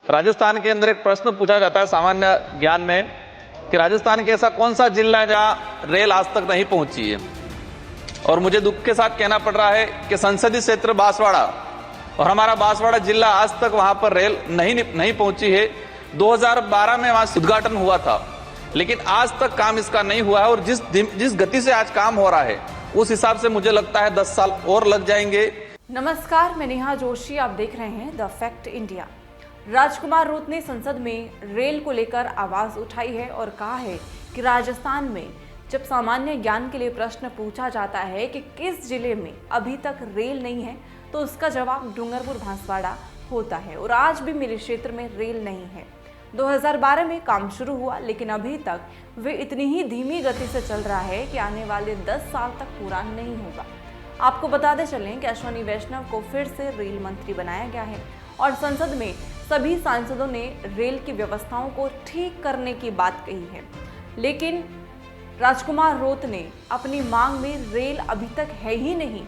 राजस्थान के अंदर एक प्रश्न पूछा जाता है सामान्य ज्ञान में कि राजस्थान के ऐसा कौन सा जिला है जहां रेल आज तक नहीं पहुंची है। और मुझे दुख के साथ कहना पड़ रहा है कि संसदीय क्षेत्र बांसवाड़ा और हमारा बांसवाड़ा जिला आज तक वहां पर रेल नहीं पहुंची है। 2012 में वहां उद्घाटन हुआ था, लेकिन आज तक काम इसका नहीं हुआ है। और जिस गति से आज काम हो रहा है उस हिसाब से मुझे लगता है 10 साल और लग जाएंगे। नमस्कार, मैं नेहा जोशी, आप देख रहे हैं द फैक्ट इंडिया। राजकुमार रोत ने संसद में रेल को लेकर आवाज उठाई है और कहा है कि राजस्थान में जब सामान्य ज्ञान के लिए प्रश्न पूछा जाता है कि किस जिले में अभी तक रेल नहीं है, तो उसका जवाब डूंगरपुर बांसवाड़ा होता है। और आज भी मेरे क्षेत्र में रेल नहीं है। 2012 में काम शुरू हुआ, लेकिन अभी तक वे इतनी ही धीमी गति से चल रहा है कि आने वाले 10 साल तक पूरा नहीं होगा। आपको बताते चलें कि अश्विनी वैष्णव को फिर से रेल मंत्री बनाया गया है और संसद में सभी सांसदों ने रेल की व्यवस्थाओं को ठीक करने की बात कही है। लेकिन राजकुमार रोत ने अपनी मांग में रेल अभी तक है ही नहीं,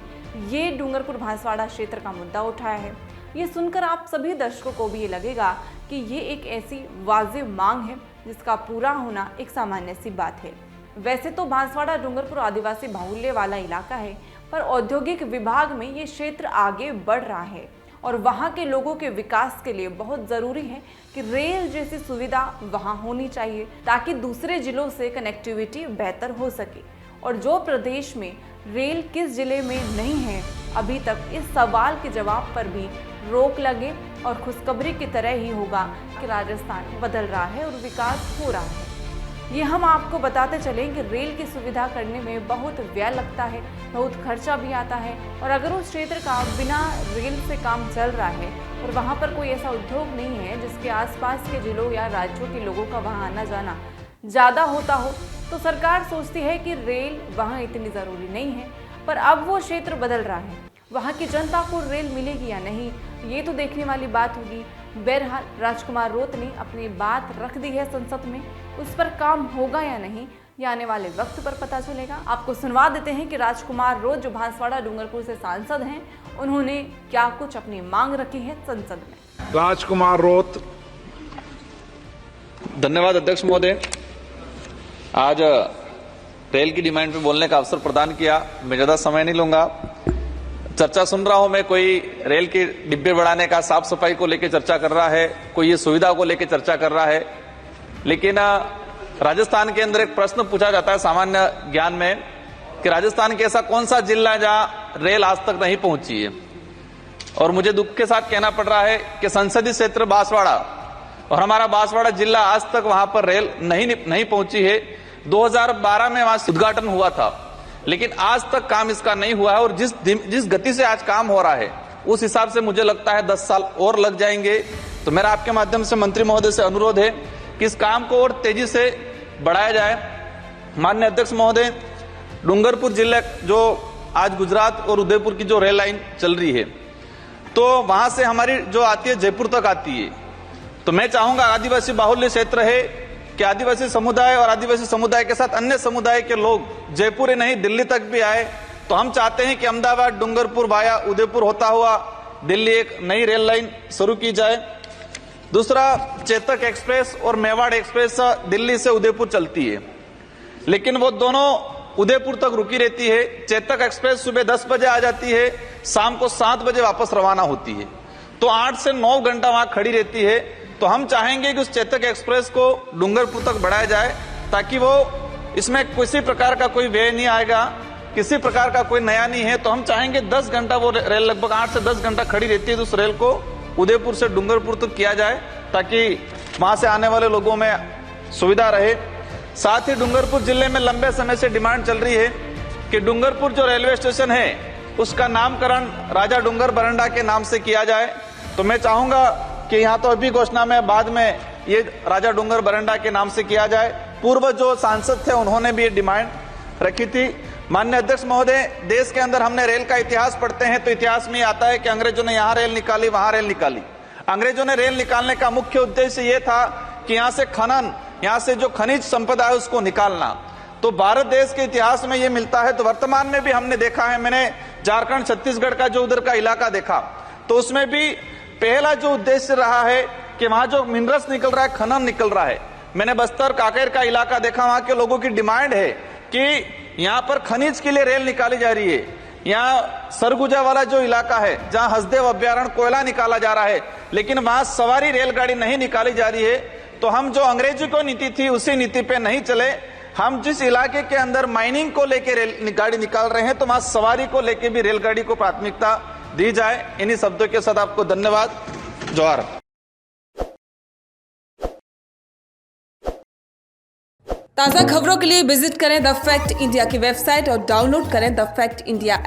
ये डूंगरपुर बांसवाड़ा क्षेत्र का मुद्दा उठाया है। ये सुनकर आप सभी दर्शकों को भी ये लगेगा कि ये एक ऐसी वाजिब मांग है जिसका पूरा होना एक सामान्य सी बात है। वैसे तो बांसवाड़ा डूंगरपुर आदिवासी बाहुल्य वाला इलाका है, पर औद्योगिक विभाग में ये क्षेत्र आगे बढ़ रहा है और वहाँ के लोगों के विकास के लिए बहुत ज़रूरी है कि रेल जैसी सुविधा वहाँ होनी चाहिए, ताकि दूसरे जिलों से कनेक्टिविटी बेहतर हो सके। और जो प्रदेश में रेल किस जिले में नहीं है, अभी तक इस सवाल के जवाब पर भी रोक लगे और खुशखबरी की तरह ही होगा कि राजस्थान बदल रहा है और विकास हो रहा है। ये हम आपको बताते चलें कि रेल की सुविधा करने में बहुत व्यय लगता है, बहुत खर्चा भी आता है। और अगर उस क्षेत्र का बिना रेल से काम चल रहा है और वहाँ पर कोई ऐसा उद्योग नहीं है जिसके आसपास के जिलों या राज्यों के लोगों का वहाँ आना जाना ज़्यादा होता हो, तो सरकार सोचती है कि रेल वहाँ इतनी ज़रूरी नहीं है। पर अब वो क्षेत्र बदल रहा है, वहाँ की जनता को रेल मिलेगी या नहीं, ये तो देखने वाली बात होगी। बहरहाल राजकुमार रोत ने अपनी बात रख दी है संसद में, उस पर काम होगा या नहीं ये आने वाले वक्त पर पता चलेगा। आपको सुनवा देते हैं कि राजकुमार रोत जो बांसवाड़ा डूंगरपुर से सांसद हैं, उन्होंने क्या कुछ अपनी मांग रखी है संसद में। राजकुमार रोत। धन्यवाद अध्यक्ष महोदय, आज रेल की डिमांड पे बोलने का अवसर प्रदान किया। मैं ज्यादा समय नहीं लूंगा। चर्चा सुन रहा हूं मैं, कोई रेल के डिब्बे बढ़ाने का, साफ सफाई को लेकर चर्चा कर रहा है, कोई ये सुविधा को लेकर चर्चा कर रहा है। लेकिन राजस्थान के अंदर एक प्रश्न पूछा जाता है सामान्य ज्ञान में कि राजस्थान के ऐसा कौन सा जिला है जहां रेल आज तक नहीं पहुंची है। और मुझे दुख के साथ कहना पड़ रहा है कि संसदीय क्षेत्र बांसवाड़ा और हमारा बांसवाड़ा जिला आज तक वहां पर रेल नहीं पहुंची है। 2012 में वहां उद्घाटन हुआ था, लेकिन आज तक काम इसका नहीं हुआ है। और जिस गति से आज काम हो रहा है उस हिसाब से मुझे लगता है 10 साल और लग जाएंगे। तो मेरा आपके माध्यम से मंत्री महोदय से अनुरोध है कि इस काम को और तेजी से बढ़ाया जाए। माननीय अध्यक्ष महोदय, डूंगरपुर जिले जो आज गुजरात और उदयपुर की जो रेल लाइन चल रही है, तो वहां से हमारी जो आती है जयपुर तक आती है। तो मैं चाहूंगा, आदिवासी बाहुल्य क्षेत्र है, कि आदिवासी समुदाय और आदिवासी समुदाय के साथ अन्य समुदाय के लोग जयपुर ही नहीं दिल्ली तक भी आए। तो हम चाहते हैं कि अहमदाबाद डूंगरपुर वाया उदयपुर होता हुआ दिल्ली एक नई रेल लाइन शुरू की जाए। दूसरा, चेतक एक्सप्रेस और मेवाड़ एक्सप्रेस दिल्ली से उदयपुर चलती है, लेकिन वो दोनों उदयपुर तक रुकी रहती है। चेतक एक्सप्रेस सुबह 10 बजे आ जाती है, शाम को 7 बजे वापस रवाना होती है, तो 8 से 9 घंटा वहां खड़ी रहती है। तो हम चाहेंगे कि उस चेतक एक्सप्रेस को डूंगरपुर तक बढ़ाया जाए, ताकि वो इसमें किसी प्रकार का कोई व्यय नहीं आएगा, किसी प्रकार का कोई नया नहीं है। तो हम चाहेंगे 10 घंटा वो रेल, लगभग 8 से 10 घंटा खड़ी रहती है, तो उस रेल को उदयपुर से डूंगरपुर तक किया जाए, ताकि वहां से आने वाले लोगों में सुविधा रहे। साथ ही डूंगरपुर जिले में लंबे समय से डिमांड चल रही है कि डूंगरपुर जो रेलवे स्टेशन है उसका नामकरण राजा डूंगर बरंडा के नाम से किया जाए। तो मैं चाहूंगा कि यहाँ तो अभी घोषणा में, बाद में ये राजा डूंगर बरंडा के नाम से किया जाए। पूर्व जो सांसद थे उन्होंने भी ये डिमांड रखी थी। माननीय अध्यक्ष महोदय, देश के अंदर हमने रेल का इतिहास पढ़ते हैं तो इतिहास में आता है कि अंग्रेजों ने यहाँ रेल निकाली, वहां रेल निकाली। अंग्रेजों ने रेल निकालने का मुख्य उद्देश्य ये था कि यहाँ से खनन, यहाँ से जो खनिज संपदा है उसको निकालना। तो भारत देश के इतिहास में ये मिलता है। तो वर्तमान में भी हमने देखा है, मैंने झारखंड छत्तीसगढ़ का जो उधर का इलाका देखा, तो उसमें भी पहला जो उद्देश्य रहा है कि वहां जो मिनरल्स निकल रहा है, खनन निकल रहा है। मैंने बस्तर काकेर का इलाका देखा, वहां के लोगों की डिमांड है कि यहाँ पर खनिज के लिए रेल निकाली जा रही है। यहाँ सरगुजा वाला जो इलाका है जहां हसदेव अभ्यारण्य कोयला निकाला जा रहा है, लेकिन वहां सवारी रेलगाड़ी नहीं निकाली जा रही है। तो हम जो अंग्रेजी को नीति थी उसी नीति पे नहीं चले। हम जिस इलाके के अंदर माइनिंग को लेके रेलगाड़ी निकाल रहे हैं, तो वहां सवारी को लेके भी रेलगाड़ी को प्राथमिकता दी जाए। इन्हीं शब्दों के साथ आपको धन्यवाद। जोहार। ताज़ा खबरों के लिए विजिट करें द फैक्ट इंडिया की वेबसाइट और डाउनलोड करें द फैक्ट इंडिया ऐप।